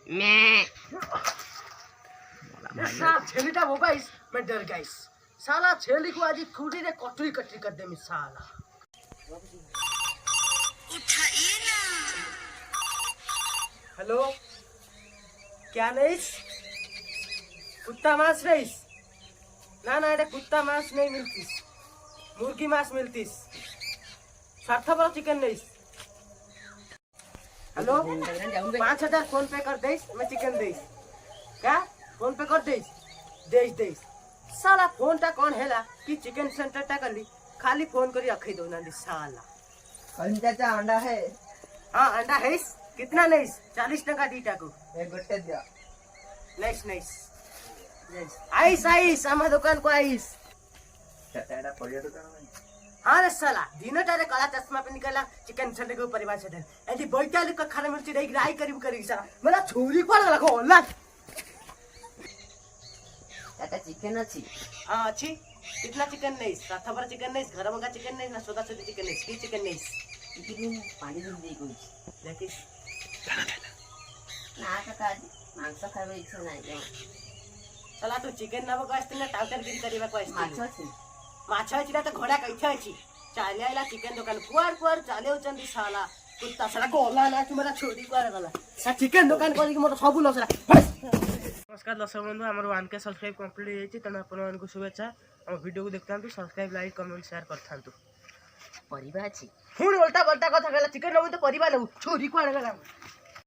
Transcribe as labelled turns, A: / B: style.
A: मैं
B: छेलीटा वो गाइस मैं डर गाइस साला छेली को आज खूटी रे कटरी कटरी कर दे साला
A: उठाइए ना।
B: हेलो क्या नहीं कुत्ता मांस नहीं ना ना ये कुत्ता मांस नहीं मिलती मुर्गी मांस मिलती स्वार्थपर चिकन नहीं। हेलो 5,000 फोन पे कर दे मैं चिकन दे क्या फोन पे कर दे साला फोन टा कौन हैला कि चिकन सेंटर टा कर ली खाली फोन करी रखी दो ना साला
C: चाचा अंडा है
B: हाँ अंडा है कितना नहीं 40 टका दीटा को
C: एक गोटे दिया
B: नाइस आइस आइस आमा दुकान को आइस
C: चाचा एटा परिया दुकान में
B: हाँ रे साला दिन टारे काला चश्मा पे निकला चिकन सेंटर के परिवार से यदि बैठाली का खाना मिलती रही राई करीब करी साला मेरा छोरी को लगा होला
A: चाचा चिकन अच्छी
B: हाँ अच्छी कितना चिकन नहीं साथा भर चिकन नहीं घर मंगा चिकन नहीं ना सोदा सोदी चिकन नहीं की चिकन नहीं
A: चिकन पानी दूध दे कोई
B: देखिस
A: ना काका मांस खावे इच्छा नाही
B: साला तू चिकन ना बगा असते ना टाउटर गिरी करीबा को असते
A: माछ अछि
B: माछ अछि तो घोड़ा कैथे अछि चाले आइला चिकन दुकान कुआर चाले उचंदी साला कुत्ता साला गोला ना तुम्हारा छोरी कुआर गला सा चिकन दुकान करी कि मोर सब लसरा। नमस्कार दर्शक बंधु आमर 1K सब्सक्राइब कंप्लीट होई छि तने अपन मानको शुभेच्छा हम वीडियो को देखतांतु सब्सक्राइब लाइक कमेंट शेयर करथांतु
A: परिबा अछि
B: हुन उल्टा पल्टा कथा कहला चिकन नबु तो परिबा नबु छोरी कुआर गला।